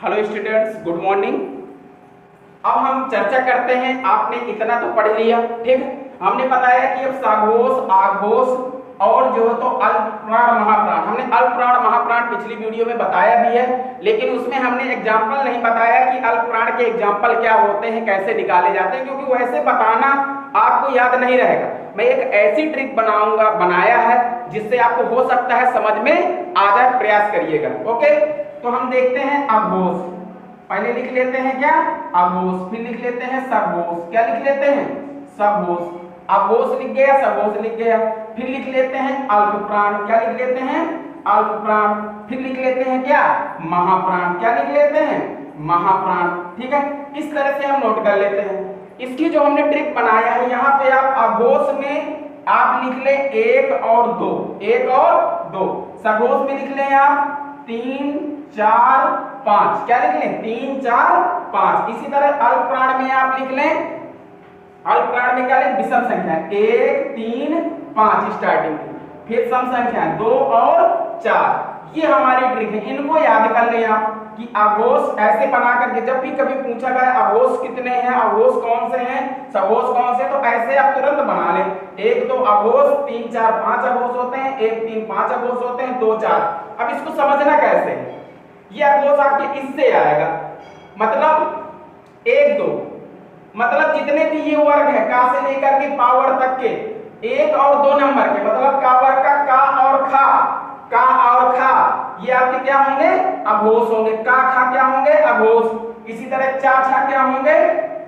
Hello students, good morning. अब हम चर्चा करते हैं। आपने इतना तो पढ़ लिया, ठीक है। हमने बताया कि अब सघोष, आघोष और जो है तो अल्पप्राण, महाप्राण। हमने अल्पप्राण महाप्राण पिछली वीडियो में बताया भी है, लेकिन उसमें हमने एग्जाम्पल नहीं बताया कि अल्पप्राण के एग्जाम्पल क्या होते हैं, कैसे निकाले जाते हैं, क्योंकि वैसे बताना आपको याद नहीं रहेगा। मैं एक ऐसी ट्रिक बनाया है जिससे आपको हो सकता है समझ में आ जाए। प्रयास करिएगा, ओके। तो हम देखते हैं अघोष। पहले लिख लेते हैं क्या, अघोष। फिर लिख लेते हैं सघोष। क्या लिख लेते हैं, सघोष। अघोष लिख गया, सघोष लिख गया। फिर लिख लेते हैं अल्पप्राण। क्या लिख लेते हैं, अल्पप्राण। फिर लिख लेते हैं क्या, महाप्राण। क्या लिख लेते हैं, महाप्राण। ठीक है, इस तरह से हम नोट कर लेते हैं। इसकी जो हमने ट्रिक बनाया है, यहाँ पे आप अघोष में आप लिख ले 1 और 2, 1 और 2। सघोष में लिख लें आप 3, 4, 5। क्या लिख लें, 3, 4, 5। इसी तरह अल्पप्राण में आप लिख लें, अल्पप्राण में क्या लें, विषम संख्या 1, 3, 5 स्टार्टिंग में। फिर सम संख्या 2 और 4। ये हमारी ट्रिक है, इनको याद कर लें आप कि अघोष ऐसे बना करके जब भी कभी पूछा गया अघोष कितने हैं, अघोष कौन से हैं, सघोष कौन से, तो ऐसे आप तुरंत बना लें। 1, 2 अघोष, 3, 4, 5 अघोष होते हैं, 1, 3, 5 अघोष होते हैं, 2, 4। अब इसको समझना कैसे है, ये अघोष आपके इससे आएगा, मतलब 1, 2, मतलब जितने भी ये वर्ग है का से लेकर के पावर तक के 1 और 2 नंबर के, मतलब का वर्ग का का और खा, का और खा, ये आपके क्या होंगे, अघोष होंगे। का खा क्या होंगे, अघोष। इसी तरह चा छा क्या होंगे,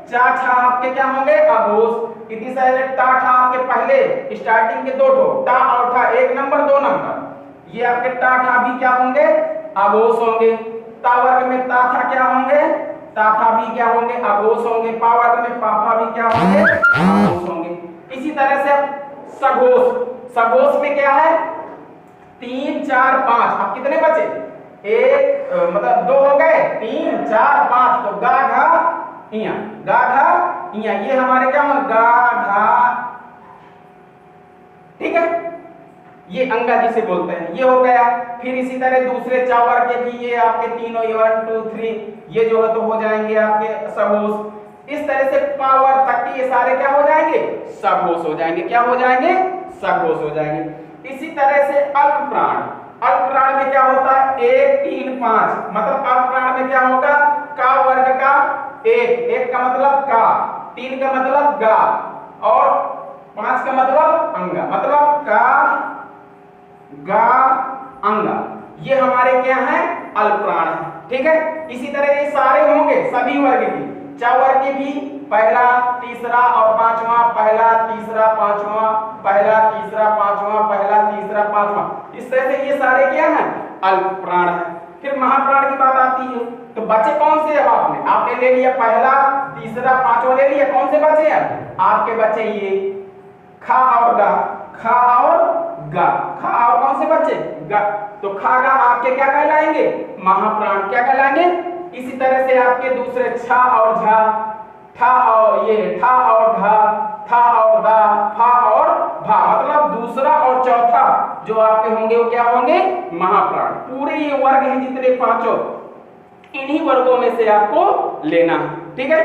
चा छा आपके क्या होंगे, अघोष। इसी तरह टा ठा आपके पहले स्टार्टिंग के 2 ठो, टा और ठा 1 नंबर 2 नंबर, ये आपके टा ठा भी क्या होंगे, अघोष होंगे। ता वर्ग में ता था क्या होंगे, ता था भी क्या होंगे, अघोष होंगे। पा वर्ग में पा फा भी क्या होंगे, अघोष होंगे। इसी तरह से सघोष, सघोष में क्या है 3, 4, 5। अब कितने बचे, एक मतलब 2 हो गए, 3, 4, 5। तो गा घा इया, गा घा इया, ये हमारे क्या होंगे, गा घा, ठीक है। ये अंगा जिसे बोलते हैं, ये हो गया। फिर इसी तरह दूसरे चावर के भी ये आपके तीनों 1, 2, 3 ये जो है तो हो जाएंगे आपके सघोष। इस तरह से पावर तक के ये सारे क्या हो जाएंगे, सघोष हो जाएंगे। क्या हो जाएंगे, सघोष हो जाएंगे। इसी तरह से अल्पप्राण, अल्पप्राण में क्या होता है 1, 3, 5, मतलब अल्पप्राण में क्या होगा, का वर्ग का 1 का मतलब का, 3 का मतलब गा और 5 का मतलब अंगा, मतलब का गा अंगा। ये हमारे क्या है, अल्पप्राण है, ठीक है। इसी तरह ये सारे होंगे सभी वर्ग की, चा वर्ग के भी पहला, तीसरा और पांचवा, पहला, तीसरा, पांचवा, पहला, तीसरा, पांचवा, पहला, तीसरा, पांचवा। इस तरह से ये सारे क्या हैं, अल्पप्राण है। फिर महाप्राण की बात आती है, तो बचे कौन से, अब आपने ले लिया पहला, तीसरा, पांचवा ले लिया, कौन से बचे अब आपके बचे ये खा और गा, खा और गा, खा और कौन से बचे, गा। तो खा गा आपके क्या कहलाएंगे, महाप्राण। क्या कहलाएंगे। इसी तरह से आपके दूसरे छा और झा, ठा और ये ठा और ढा, था और दा, फा और भा, मतलब दूसरा और चौथा जो आपके होंगे वो क्या होंगे, महाप्राण। पूरे ये वर्ग हैं जितने पांचों, इन्हीं वर्गों में से आपको लेना है, ठीक है।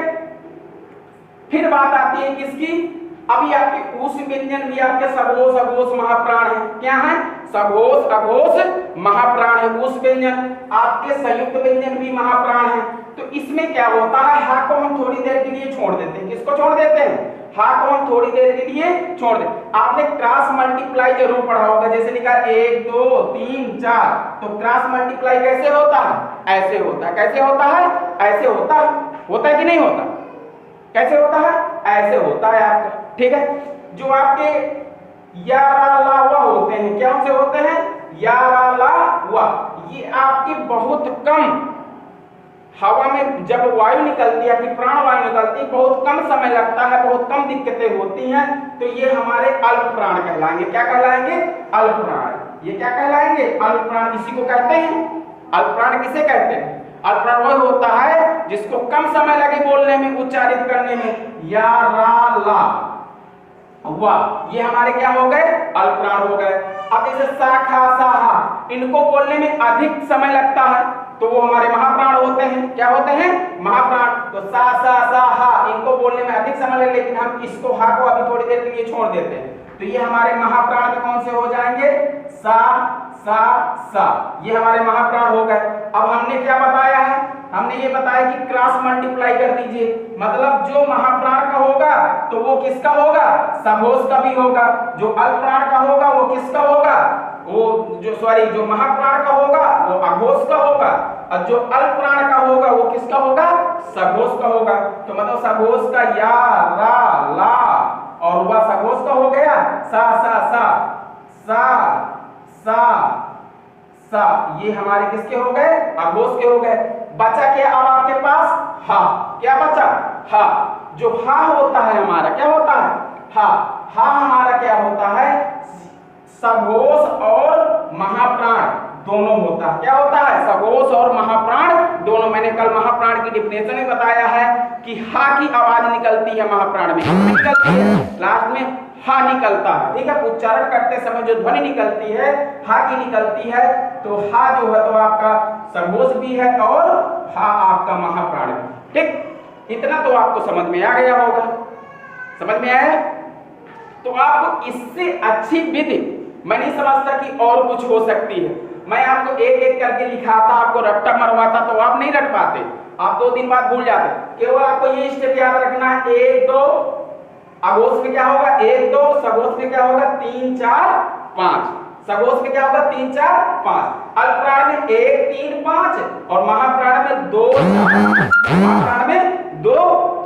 फिर बात आती है किसकी, अभी आपके उस व्यंजन भी आपके सघोष, अघोष, महाप्राण है। क्या है, सघोष, अघोष, महाप्राण है। उस व्यंजन आपके संयुक्त व्यंजन भी महाप्राण है। तो इसमें क्या होता है, हा को हम थोड़ी देर के लिए छोड़ देते हैं। किसको छोड़ देते हैं, हा को हम थोड़ी देर के लिए छोड़ देते। आपने क्रॉस मल्टीप्लाई जरूर पढ़ा होगा, जैसे लिखा 1, 2, 3, 4। तो क्रॉस मल्टीप्लाई कैसे होता है, ऐसे होता है। कैसे होता है, ऐसे होता है। होता है कि नहीं होता, कैसे होता है, ऐसे होता है आपका, ठीक है। जो आपके या रा ला वा होते हैं, क्या से होते हैं, या रा ला वा, ये आपके बहुत कम हवा में जब वायु निकलती है, आपकी प्राण वायु निकलती है, बहुत कम समय लगता है, बहुत कम दिक्कतें होती हैं, तो ये हमारे अल्पप्राण कहलाएंगे। क्या कहलाएंगे, अल्पप्राण। ये क्या कहलाएंगे, अल्पप्राण। इसी को कहते हैं अल्पप्राण। किसे कहते हैं, अल्पप्राण वह होता है जिसको कम समय लगे बोलने में, उच्चारित करने में। या रा ला वाह, ये हमारे क्या हो गए, अल्पप्राण हो गए। अब जैसे सा खा सा हा, इनको बोलने में अधिक समय लगता है तो वो हमारे महाप्राण होते हैं। क्या होते हैं? महाप्राण। तो सा सा सा हा इनको बोलने में अधिक समय लगे, लेकिन हम इसको हा को अभी थोड़ी देर के लिए छोड़ देते हैं। तो ये हमारे महाप्राण में कौन से हो जाएंगे? सा सा सा, ये हमारे महाप्राण हो गए। अब हमने क्या बताया है? हमने ये बताया कि क्रॉस मल्टीप्लाई कर दीजिए, मतलब जो महाप्राण का होगा तो वो किसका होगा? सघोष का भी होगा। जो अल्पप्राण का होगा वो किसका होगा? वो जो महाप्राण का होगा वो अघोष का होगा, और जो अल्पप्राण का होगा वो किसका होगा? सघोष का होगा। तो मतलब सघोष का या रा ला और वह सघोष का हो गया सा सा सा सा सा सा, ये हमारे किसके हो गए? अघोष के हो गए। बचा क्या अब आपके पास? हा। क्या बचा? हा। जो हा होता है हमारा क्या होता है? हा। हा हमारा क्या होता है? सघोष और महाप्राण दोनों होता है। क्या होता है? सघोष और महाप्राण दोनों। मैंने कल महाप्राण की डिफिनेशन में बताया है कि हा की आवाज निकलती है महाप्राण में, निकलती है लास्ट में हा निकलता है। ठीक है, उच्चारण करते समय जो ध्वनि निकलती है हा की निकलती है। तो हा जो है तो आपका सघोष भी है और हा आपका महाप्राण भी। ठीक, इतना तो आपको समझ में आ गया होगा। समझ में आया? तो आपको इससे अच्छी विधि मैं नहीं समझता कि और कुछ हो सकती है। मैं आपको एक एक करके लिखाता, आपको रट्टा मरवाता तो आप नहीं रट पाते, आप 2 दिन बाद भूल जाते। केवल आपको ये स्टेप याद रखना है, 1 2 अघोष में क्या होगा? 1 2, सघोष में क्या होगा? 3 4 5, सघोष में क्या होगा? 3 4 5, अल्पप्राण में 1 3 5 और महाप्राण में 2 महाप्राण में 2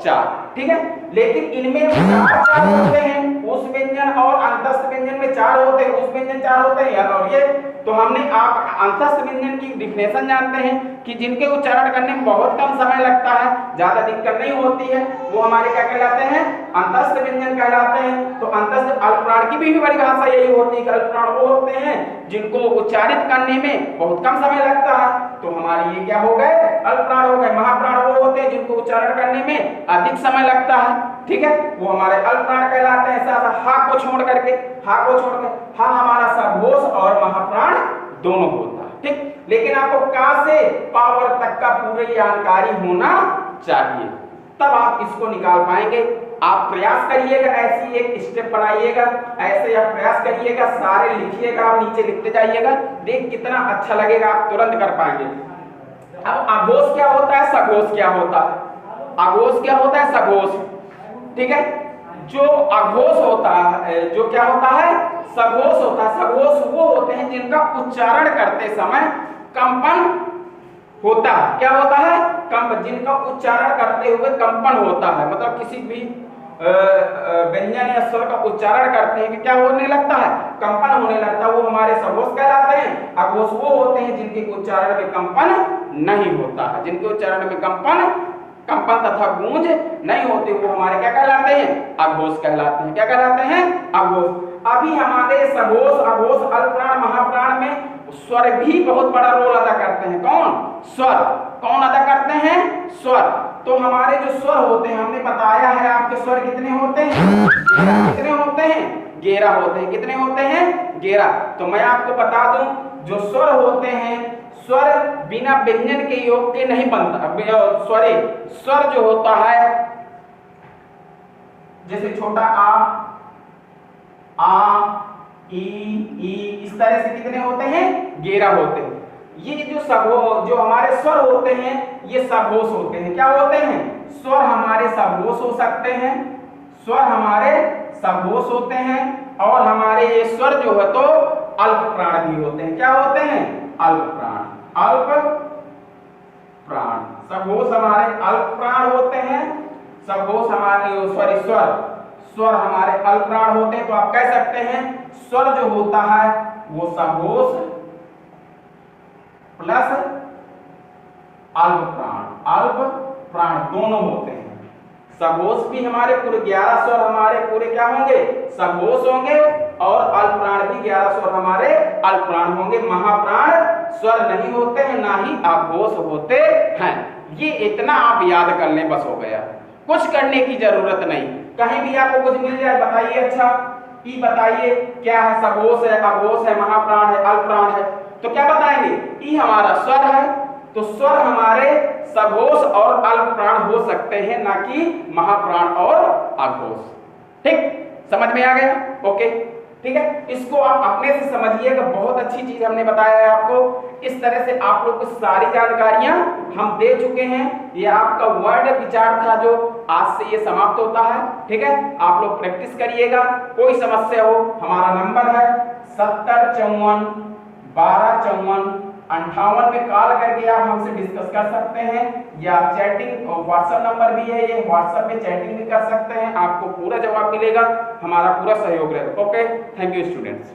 4। ठीक है, लेकिन इनमें 4 होते हैं, उस व्यंजन और अंतस्थ व्यंजन में 4 होते हैं, उस व्यंजन 4 होते हैं और ये। तो हमने आप अंतस्थ व्यंजन की डिफिनेशन जानते हैं कि जिनके उच्चारण करने में बहुत कम समय लगता है, ज्यादा दिक्कत नहीं होती है, वो हमारे क्या कहलाते हैं? अंतस्थ व्यंजन कहलाते हैं। तो अंतस्थ अल्पप्राण की भी परिभाषा यही होती है कि अल्पप्राण वो होते हैं जिनको उच्चारित करने में बहुत कम समय लगता है। तो हमारे ये क्या हो गए? अल्पप्राण हो गए। महाप्राण वो होते हैं जिनको उच्चारण करने में अधिक समय लगता है। ठीक है, वो हमारे अल्पप्राण कहलाते हैं। हा को छोड़ करके, हा को छोड़ के, हा हमारा सघोष और महाप्राण दोनों होता है। ठीक, लेकिन आपको का से पावर तक का पूरी जानकारी होना चाहिए, तब आप इसको निकाल पाएंगे। आप प्रयास करिएगा, ऐसी एक स्टेप बनाइएगा, ऐसे आप प्रयास करिएगा, सारे लिखिएगा, आप नीचे लिखते जाइएगा, देख कितना अच्छा लगेगा, आप तुरंत कर पाएंगे। अब अघोष क्या होता है? सघोष क्या होता है? अघोष क्या होता है? सघोष। ठीक है, जो अघोष होता है, जो क्या होता है? सघोष होता है। सघोष वो होते हैं जिनका उच्चारण करते समय कंपन होता है। क्या होता है? कंपन, जिनका उच्चारण करते हुए कंपन होता है, मतलब किसी भी व्यंजन या स्वर का उच्चारण करते हैं कि क्या होने लगता है? कंपन होने लगता है, वो हमारे सघोष कहलाते हैं। अघोष वो होते हैं जिनके उच्चारण में कंपन नहीं होता है, जिनके उच्चारण में कंपन तथा गूंज नहीं होते, वो हमारे क्या कहलाते हैं? अघोष कहलाते हैं। क्या कहलाते हैं? अघोष। अभी हमारे सघोष, अघोष, अल्पप्राण, महाप्राण में स्वर भी बहुत बड़ा रोल अदा करते हैं। कौन? स्वर। कौन अदा करते हैं? स्वर। तो हमारे जो स्वर होते हैं, हमने बताया है आपके स्वर कितने होते हैं? कितने होते हैं? 11 होते हैं। कितने होते हैं? 11। तो मैं आपको बता दूं, जो स्वर होते हैं, स्वर बिना व्यंजन के योग के नहीं बनता। स्वर जो होता है, जैसे छोटा आ ई, इस तरह से कितने होते हैं? 11 होते हैं। ये जो हमारे स्वर होते हैं, ये सघोष होते हैं। क्या होते हैं? स्वर हमारे सघोष हो सकते हैं, स्वर हमारे सघोष होते हैं, और हमारे ये स्वर जो है तो अल्पप्राण भी होते हैं। क्या होते हैं? अल्पप्राण। अल्पप्राण, सघोष हमारे अल्पप्राण होते हैं, सघोष हमारे स्वर हमारे अल्पप्राण होते हैं। तो आप कह सकते हैं स्वर जो होता है वो सघोष प्लस अल्पप्राण दोनों होते हैं। सघोष भी हमारे पूरे 11 स्वर हमारे पूरे क्या होंगे? सघोष होंगे, और अल्पप्राण भी 11 स्वर हमारे अल्पप्राण होंगे। महाप्राण स्वर नहीं होते हैं, ना ही अघोष होते हैं। ये इतना आप याद कर लें, बस हो गया, कुछ करने की जरूरत नहीं। कहीं भी आपको कुछ मिल जाए बताइए, अच्छा ई बताइए क्या है? सघोष है, अघोष है, महाप्राण है, अल्पप्राण है, तो क्या बताएंगे, ई हमारा स्वर है, तो स्वर हमारे सघोष और अल्प प्राण हो सकते हैं, ना कि महाप्राण और अघोष। ठीक, समझ में आ गया? ओके, ठीक है। इसको आप अपने से समझिएगा, बहुत अच्छी चीज हमने बताया है आपको। इस तरह से आप लोग को सारी जानकारियां हम दे चुके हैं। ये आपका वर्ड विचार था जो आज से ये समाप्त होता है। ठीक है, आप लोग प्रैक्टिस करिएगा। कोई समस्या हो, हमारा नंबर है 7054 1254 58 में कॉल करके आप हमसे डिस्कस कर सकते हैं, या चैटिंग व्हाट्सएप नंबर भी है, ये व्हाट्सएप पे चैटिंग भी कर सकते हैं। आपको पूरा जवाब मिलेगा, हमारा पूरा सहयोग रहेगा। Okay, thank you students.